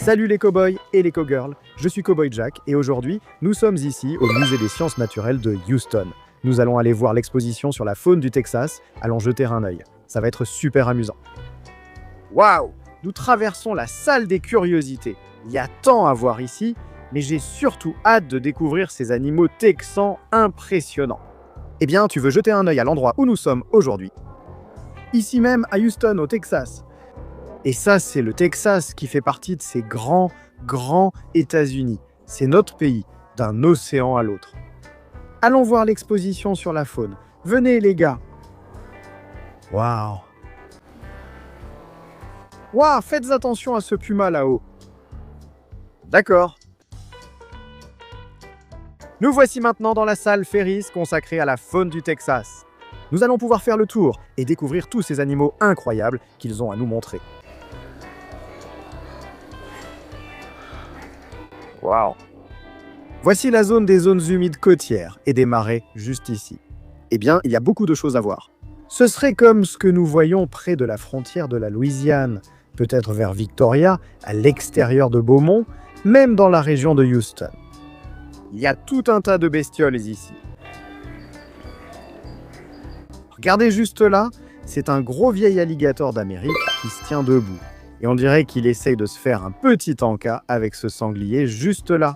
Salut les cow-boys et les cow-girls, je suis Cowboy Jack et aujourd'hui, nous sommes ici au Musée des Sciences Naturelles de Houston. Nous allons aller voir l'exposition sur la faune du Texas, allons jeter un œil. Ça va être super amusant. Waouh! Nous traversons la salle des curiosités. Il y a tant à voir ici, mais j'ai surtout hâte de découvrir ces animaux texans impressionnants. Eh bien, tu veux jeter un œil à l'endroit où nous sommes aujourd'hui? Ici même, à Houston, au Texas. Et ça, c'est le Texas qui fait partie de ces grands États-Unis. C'est notre pays, d'un océan à l'autre. Allons voir l'exposition sur la faune. Venez, les gars. Waouh! Waouh, faites attention à ce puma là-haut. D'accord. Nous voici maintenant dans la salle Ferris consacrée à la faune du Texas. Nous allons pouvoir faire le tour et découvrir tous ces animaux incroyables qu'ils ont à nous montrer. Waouh! Voici la zone des zones humides côtières et des marais juste ici. Eh bien, il y a beaucoup de choses à voir. Ce serait comme ce que nous voyons près de la frontière de la Louisiane, peut-être vers Victoria, à l'extérieur de Beaumont, même dans la région de Houston. Il y a tout un tas de bestioles ici. Regardez juste là, c'est un gros vieil alligator d'Amérique qui se tient debout. Et on dirait qu'il essaye de se faire un petit encas avec ce sanglier juste là.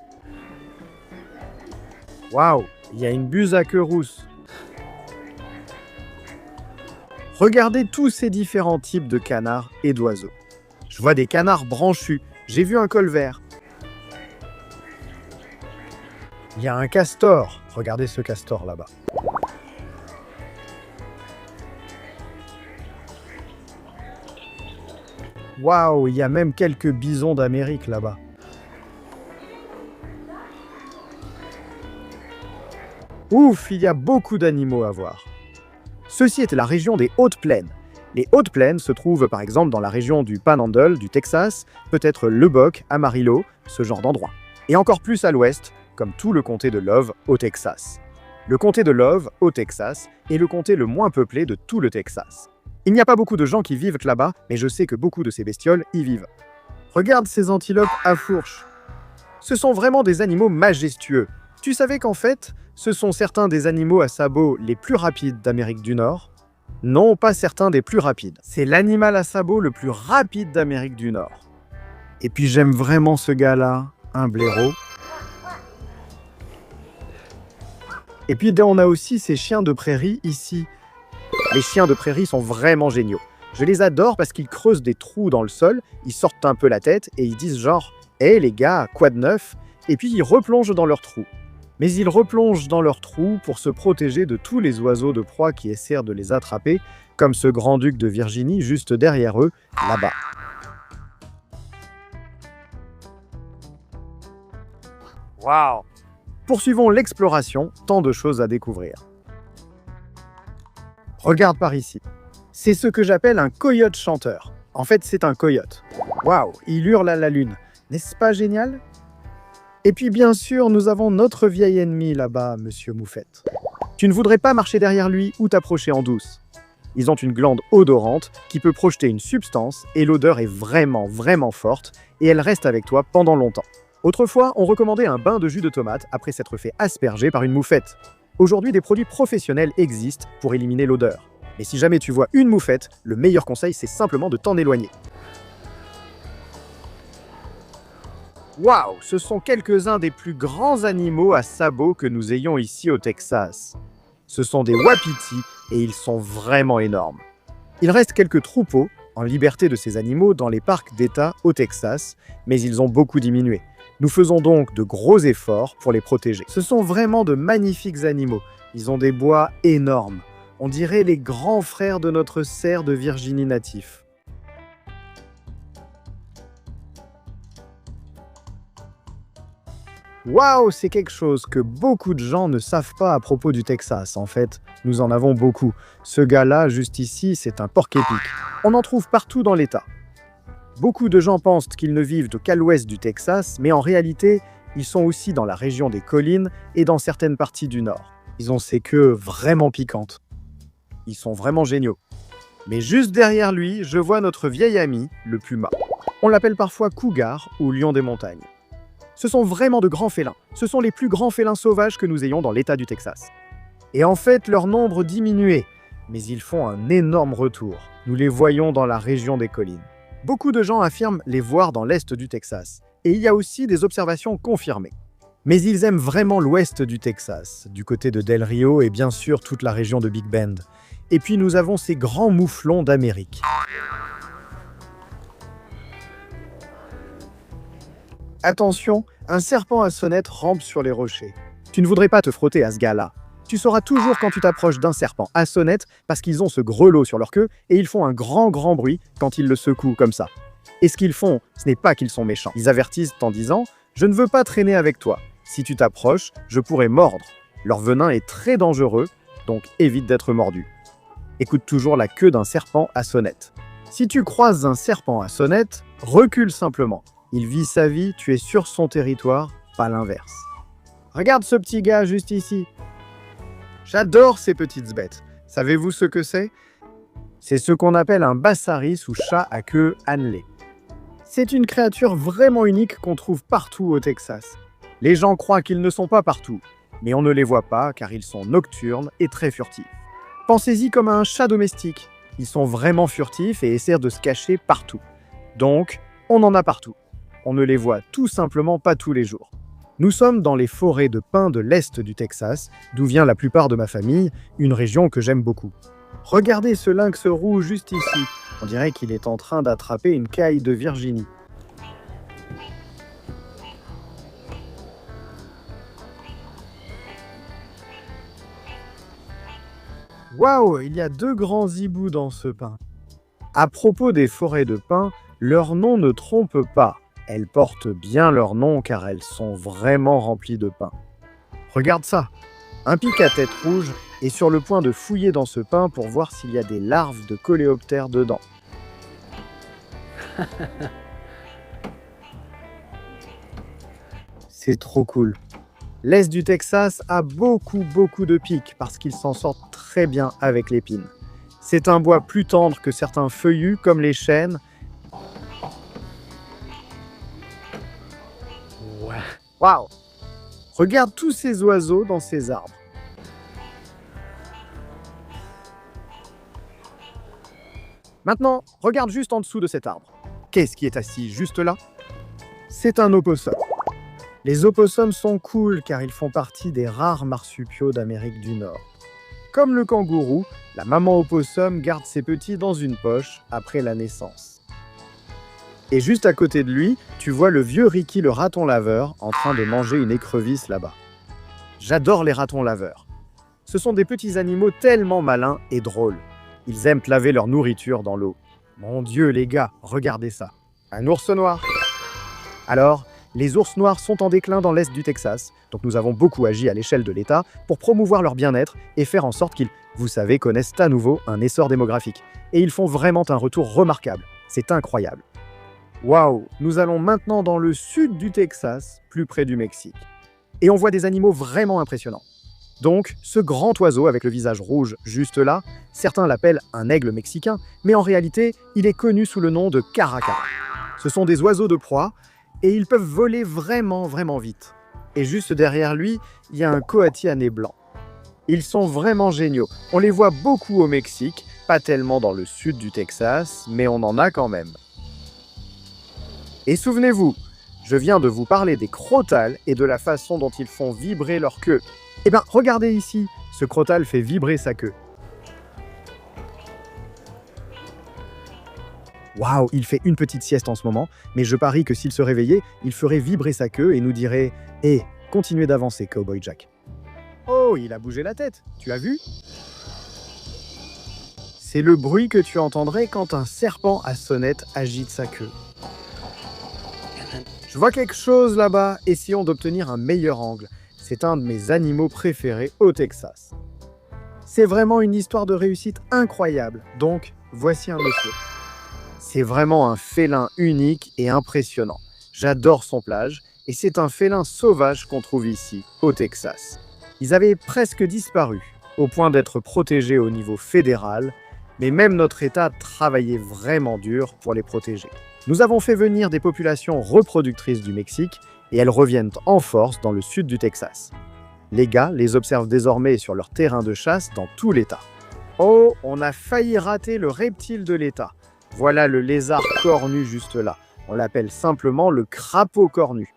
Waouh, il y a une buse à queue rousse. Regardez tous ces différents types de canards et d'oiseaux. Je vois des canards branchus, j'ai vu un colvert. Il y a un castor, regardez ce castor là-bas. Waouh, il y a même quelques bisons d'Amérique là-bas. Ouf, il y a beaucoup d'animaux à voir. Ceci était la région des Hautes Plaines. Les Hautes Plaines se trouvent par exemple dans la région du Panhandle, du Texas, peut-être Lubbock, Amarillo, ce genre d'endroit. Et encore plus à l'ouest, comme tout le comté de Love au Texas. Le comté de Love au Texas est le comté le moins peuplé de tout le Texas. Il n'y a pas beaucoup de gens qui vivent là-bas, mais je sais que beaucoup de ces bestioles y vivent. Regarde ces antilopes à fourche. Ce sont vraiment des animaux majestueux. Tu savais qu'en fait, ce sont certains des animaux à sabots les plus rapides d'Amérique du Nord? Non, pas certains des plus rapides. C'est l'animal à sabots le plus rapide d'Amérique du Nord. Et puis j'aime vraiment ce gars-là, un blaireau. Et puis on a aussi ces chiens de prairie ici. Les chiens de prairie sont vraiment géniaux. Je les adore parce qu'ils creusent des trous dans le sol, ils sortent un peu la tête et ils disent genre « Hé les gars, quoi de neuf ?» Et puis ils replongent dans leur trou. Mais ils replongent dans leur trou pour se protéger de tous les oiseaux de proie qui essaient de les attraper, comme ce grand-duc de Virginie juste derrière eux, là-bas. Waouh! Poursuivons l'exploration, tant de choses à découvrir. Regarde par ici. C'est ce que j'appelle un coyote chanteur. En fait, c'est un coyote. Waouh, il hurle à la lune. N'est-ce pas génial? Et puis bien sûr, nous avons notre vieil ennemi là-bas, Monsieur Moufette. Tu ne voudrais pas marcher derrière lui ou t'approcher en douce. Ils ont une glande odorante qui peut projeter une substance et l'odeur est vraiment forte et elle reste avec toi pendant longtemps. Autrefois, on recommandait un bain de jus de tomate après s'être fait asperger par une moufette. Aujourd'hui, des produits professionnels existent pour éliminer l'odeur. Mais si jamais tu vois une moufette, le meilleur conseil, c'est simplement de t'en éloigner. Waouh, ce sont quelques-uns des plus grands animaux à sabots que nous ayons ici au Texas. Ce sont des wapitis et ils sont vraiment énormes. Il reste quelques troupeaux en liberté de ces animaux dans les parcs d'État au Texas, mais ils ont beaucoup diminué. Nous faisons donc de gros efforts pour les protéger. Ce sont vraiment de magnifiques animaux. Ils ont des bois énormes. On dirait les grands frères de notre cerf de Virginie natif. Waouh, c'est quelque chose que beaucoup de gens ne savent pas à propos du Texas. En fait, nous en avons beaucoup. Ce gars-là, juste ici, c'est un porc-épic. On en trouve partout dans l'État. Beaucoup de gens pensent qu'ils ne vivent qu'à l'ouest du Texas, mais en réalité, ils sont aussi dans la région des collines et dans certaines parties du nord. Ils ont ces queues vraiment piquantes. Ils sont vraiment géniaux. Mais juste derrière lui, je vois notre vieil ami, le puma. On l'appelle parfois cougar ou lion des montagnes. Ce sont vraiment de grands félins. Ce sont les plus grands félins sauvages que nous ayons dans l'État du Texas. Et en fait, leur nombre diminuait, mais ils font un énorme retour. Nous les voyons dans la région des collines. Beaucoup de gens affirment les voir dans l'est du Texas, et il y a aussi des observations confirmées. Mais ils aiment vraiment l'ouest du Texas, du côté de Del Rio et bien sûr toute la région de Big Bend. Et puis nous avons ces grands mouflons d'Amérique. Attention, un serpent à sonnette rampe sur les rochers. Tu ne voudrais pas te frotter à ce gars-là. Tu sauras toujours quand tu t'approches d'un serpent à sonnette parce qu'ils ont ce grelot sur leur queue et ils font un grand bruit quand ils le secouent comme ça. Et ce qu'ils font, ce n'est pas qu'ils sont méchants. Ils avertissent en disant « Je ne veux pas traîner avec toi. Si tu t'approches, je pourrais mordre. » Leur venin est très dangereux, donc évite d'être mordu. Écoute toujours la queue d'un serpent à sonnette. Si tu croises un serpent à sonnette, recule simplement. Il vit sa vie, tu es sur son territoire, pas l'inverse. Regarde ce petit gars juste ici. J'adore ces petites bêtes. Savez-vous ce que c'est? C'est ce qu'on appelle un bassaris ou chat à queue annelée. C'est une créature vraiment unique qu'on trouve partout au Texas. Les gens croient qu'ils ne sont pas partout, mais on ne les voit pas car ils sont nocturnes et très furtifs. Pensez-y comme à un chat domestique. Ils sont vraiment furtifs et essaient de se cacher partout. Donc, on en a partout. On ne les voit tout simplement pas tous les jours. Nous sommes dans les forêts de pins de l'est du Texas, d'où vient la plupart de ma famille, une région que j'aime beaucoup. Regardez ce lynx rouge juste ici. On dirait qu'il est en train d'attraper une caille de Virginie. Waouh, il y a 2 grands hiboux dans ce pin. À propos des forêts de pins, leur nom ne trompe pas. Elles portent bien leur nom car elles sont vraiment remplies de pins. Regarde ça, un pic à tête rouge est sur le point de fouiller dans ce pin pour voir s'il y a des larves de coléoptères dedans. C'est trop cool. L'est du Texas a beaucoup de pics parce qu'ils s'en sortent très bien avec l'épine. C'est un bois plus tendre que certains feuillus comme les chênes. Waouh! Regarde tous ces oiseaux dans ces arbres. Maintenant, regarde juste en dessous de cet arbre. Qu'est-ce qui est assis juste là? C'est un opossum. Les opossums sont cool car ils font partie des rares marsupiaux d'Amérique du Nord. Comme le kangourou, la maman opossum garde ses petits dans une poche après la naissance. Et juste à côté de lui, tu vois le vieux Ricky le raton laveur en train de manger une écrevisse là-bas. J'adore les ratons laveurs. Ce sont des petits animaux tellement malins et drôles. Ils aiment laver leur nourriture dans l'eau. Mon Dieu les gars, regardez ça. Un ours noir. Alors, les ours noirs sont en déclin dans l'est du Texas, donc nous avons beaucoup agi à l'échelle de l'État pour promouvoir leur bien-être et faire en sorte qu'ils, vous savez, connaissent à nouveau un essor démographique. Et ils font vraiment un retour remarquable. C'est incroyable. Waouh, nous allons maintenant dans le sud du Texas, plus près du Mexique. Et on voit des animaux vraiment impressionnants. Donc, ce grand oiseau avec le visage rouge juste là, certains l'appellent un aigle mexicain, mais en réalité, il est connu sous le nom de caracara. Ce sont des oiseaux de proie, et ils peuvent voler vraiment vite. Et juste derrière lui, il y a un coati à nez blanc. Ils sont vraiment géniaux. On les voit beaucoup au Mexique, pas tellement dans le sud du Texas, mais on en a quand même. Et souvenez-vous, je viens de vous parler des crotales et de la façon dont ils font vibrer leur queue. Eh bien, regardez ici, ce crotal fait vibrer sa queue. Waouh, il fait une petite sieste en ce moment, mais je parie que s'il se réveillait, il ferait vibrer sa queue et nous dirait « Hé, continuez d'avancer, Cowboy Jack. » Oh, il a bougé la tête, tu as vu? C'est le bruit que tu entendrais quand un serpent à sonnette agite sa queue. Je vois quelque chose là-bas, essayons d'obtenir un meilleur angle. C'est un de mes animaux préférés au Texas. C'est vraiment une histoire de réussite incroyable, donc voici un monsieur. C'est vraiment un félin unique et impressionnant. J'adore son plage, et c'est un félin sauvage qu'on trouve ici, au Texas. Ils avaient presque disparu, au point d'être protégés au niveau fédéral, mais même notre État travaillait vraiment dur pour les protéger. Nous avons fait venir des populations reproductrices du Mexique et elles reviennent en force dans le sud du Texas. Les gars les observent désormais sur leur terrain de chasse dans tout l'État. Oh, on a failli rater le reptile de l'État. Voilà le lézard cornu juste là. On l'appelle simplement le crapaud cornu.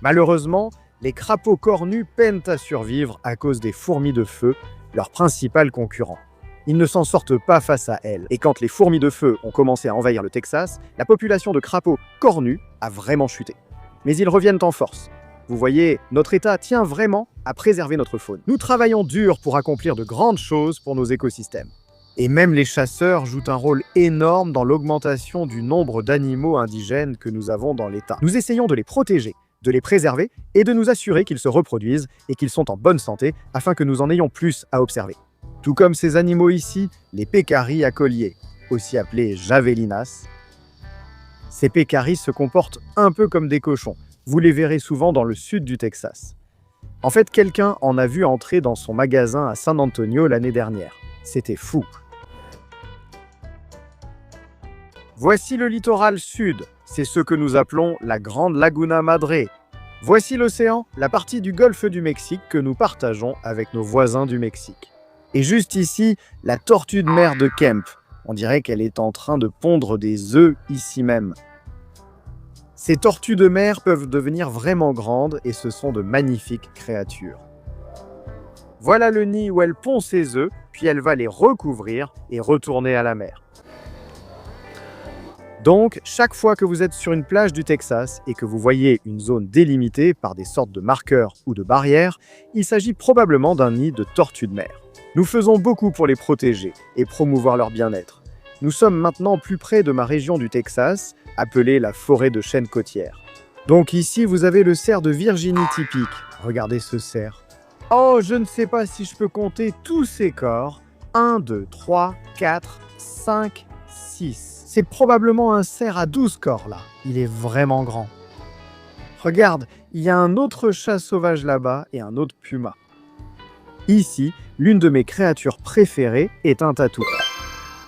Malheureusement, les crapauds cornus peinent à survivre à cause des fourmis de feu, leur principal concurrent. Ils ne s'en sortent pas face à elles. Et quand les fourmis de feu ont commencé à envahir le Texas, la population de crapauds cornus a vraiment chuté. Mais ils reviennent en force. Vous voyez, notre État tient vraiment à préserver notre faune. Nous travaillons dur pour accomplir de grandes choses pour nos écosystèmes. Et même les chasseurs jouent un rôle énorme dans l'augmentation du nombre d'animaux indigènes que nous avons dans l'État. Nous essayons de les protéger, de les préserver et de nous assurer qu'ils se reproduisent et qu'ils sont en bonne santé afin que nous en ayons plus à observer. Tout comme ces animaux ici, les pécaris à collier, aussi appelés javelinas. Ces pécaris se comportent un peu comme des cochons. Vous les verrez souvent dans le sud du Texas. En fait, quelqu'un en a vu entrer dans son magasin à San Antonio l'année dernière. C'était fou. Voici le littoral sud. C'est ce que nous appelons la Grande Laguna Madre. Voici l'océan, la partie du golfe du Mexique que nous partageons avec nos voisins du Mexique. Et juste ici, la tortue de mer de Kemp. On dirait qu'elle est en train de pondre des œufs ici même. Ces tortues de mer peuvent devenir vraiment grandes et ce sont de magnifiques créatures. Voilà le nid où elle pond ses œufs, puis elle va les recouvrir et retourner à la mer. Donc, chaque fois que vous êtes sur une plage du Texas et que vous voyez une zone délimitée par des sortes de marqueurs ou de barrières, il s'agit probablement d'un nid de tortues de mer. Nous faisons beaucoup pour les protéger et promouvoir leur bien-être. Nous sommes maintenant plus près de ma région du Texas, appelée la forêt de chênes côtières. Donc ici, vous avez le cerf de Virginie typique. Regardez ce cerf. Oh, je ne sais pas si je peux compter tous ces corps. 1, 2, 3, 4, 5, 6. C'est probablement un cerf à 12 corps là. Il est vraiment grand. Regarde, il y a un autre chat sauvage là-bas et un autre puma. Ici, l'une de mes créatures préférées est un tatou.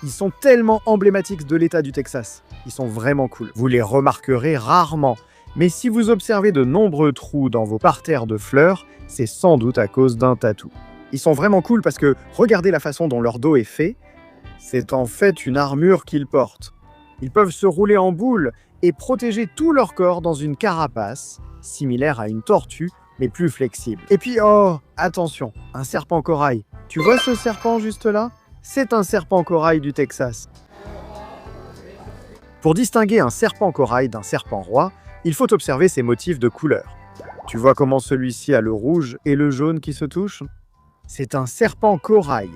Ils sont tellement emblématiques de l'État du Texas. Ils sont vraiment cool. Vous les remarquerez rarement. Mais si vous observez de nombreux trous dans vos parterres de fleurs, c'est sans doute à cause d'un tatou. Ils sont vraiment cool parce que regardez la façon dont leur dos est fait. C'est en fait une armure qu'ils portent. Ils peuvent se rouler en boule et protéger tout leur corps dans une carapace, similaire à une tortue, mais plus flexible. Et puis, oh, attention, un serpent corail. Tu vois ce serpent juste là? C'est un serpent corail du Texas. Pour distinguer un serpent corail d'un serpent roi, il faut observer ses motifs de couleur. Tu vois comment celui-ci a le rouge et le jaune qui se touchent? C'est un serpent corail.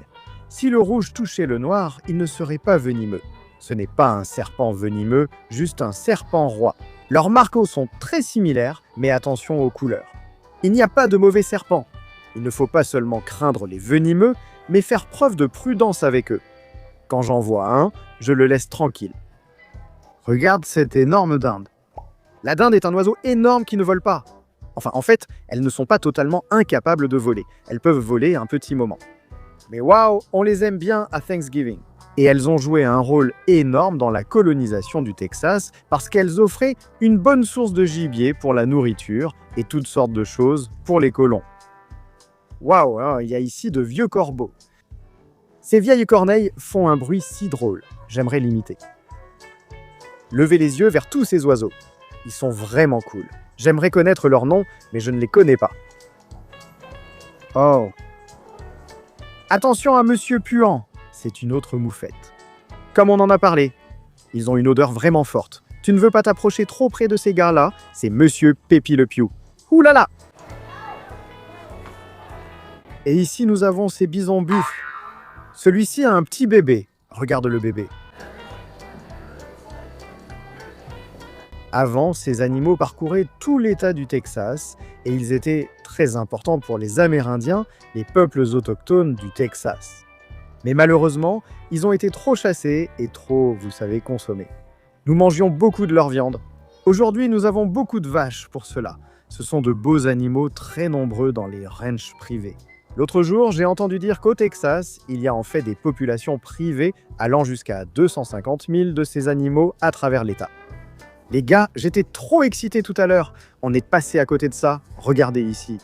Si le rouge touchait le noir, il ne serait pas venimeux. Ce n'est pas un serpent venimeux, juste un serpent roi. Leurs marcos sont très similaires, mais attention aux couleurs. Il n'y a pas de mauvais serpents. Il ne faut pas seulement craindre les venimeux, mais faire preuve de prudence avec eux. Quand j'en vois un, je le laisse tranquille. Regarde cette énorme dinde. La dinde est un oiseau énorme qui ne vole pas. Enfin, en fait, elles ne sont pas totalement incapables de voler. Elles peuvent voler un petit moment. Mais waouh, on les aime bien à Thanksgiving. Et elles ont joué un rôle énorme dans la colonisation du Texas parce qu'elles offraient une bonne source de gibier pour la nourriture et toutes sortes de choses pour les colons. Waouh, hein, il y a ici de vieux corbeaux. Ces vieilles corneilles font un bruit si drôle, j'aimerais l'imiter. Levez les yeux vers tous ces oiseaux. Ils sont vraiment cool. J'aimerais connaître leur nom, mais je ne les connais pas. Oh. Attention à Monsieur Puant, c'est une autre moufette. Comme on en a parlé, ils ont une odeur vraiment forte. Tu ne veux pas t'approcher trop près de ces gars-là, c'est Monsieur Pépi le Piou. Ouh là là! Et ici, nous avons ces bisons buffles. Celui-ci a un petit bébé. Regarde le bébé. Avant, ces animaux parcouraient tout l'État du Texas et ils étaient très importants pour les Amérindiens, les peuples autochtones du Texas. Mais malheureusement, ils ont été trop chassés et trop, vous savez, consommés. Nous mangions beaucoup de leur viande. Aujourd'hui, nous avons beaucoup de vaches pour cela. Ce sont de beaux animaux très nombreux dans les ranchs privés. L'autre jour, j'ai entendu dire qu'au Texas, il y a en fait des populations privées allant jusqu'à 250 000 de ces animaux à travers l'État. Les gars, j'étais trop excité tout à l'heure. On est passé à côté de ça. Regardez ici.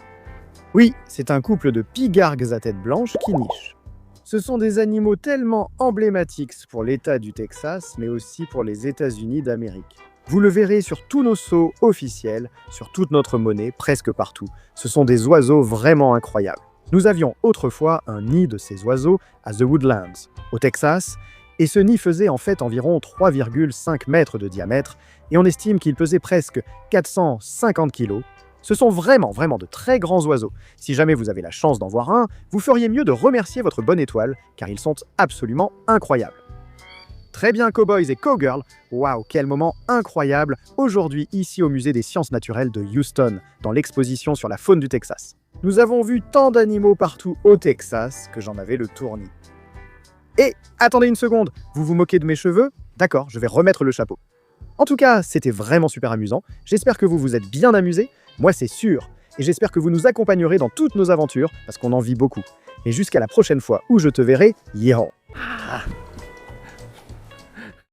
Oui, c'est un couple de pigargues à tête blanche qui nichent. Ce sont des animaux tellement emblématiques pour l'État du Texas, mais aussi pour les États-Unis d'Amérique. Vous le verrez sur tous nos sceaux officiels, sur toute notre monnaie, presque partout. Ce sont des oiseaux vraiment incroyables. Nous avions autrefois un nid de ces oiseaux à The Woodlands, au Texas, et ce nid faisait en fait environ 3,5 mètres de diamètre, et on estime qu'il pesait presque 450 kilos. Ce sont vraiment de très grands oiseaux. Si jamais vous avez la chance d'en voir un, vous feriez mieux de remercier votre bonne étoile, car ils sont absolument incroyables. Très bien, cowboys et cowgirls. Waouh, quel moment incroyable aujourd'hui ici au Musée des sciences naturelles de Houston, dans l'exposition sur la faune du Texas. Nous avons vu tant d'animaux partout au Texas que j'en avais le tournis. Et attendez une seconde, vous vous moquez de mes cheveux? D'accord, je vais remettre le chapeau. En tout cas, c'était vraiment super amusant. J'espère que vous vous êtes bien amusés. Moi, c'est sûr. Et j'espère que vous nous accompagnerez dans toutes nos aventures, parce qu'on en vit beaucoup. Et jusqu'à la prochaine fois où je te verrai, yeehaw!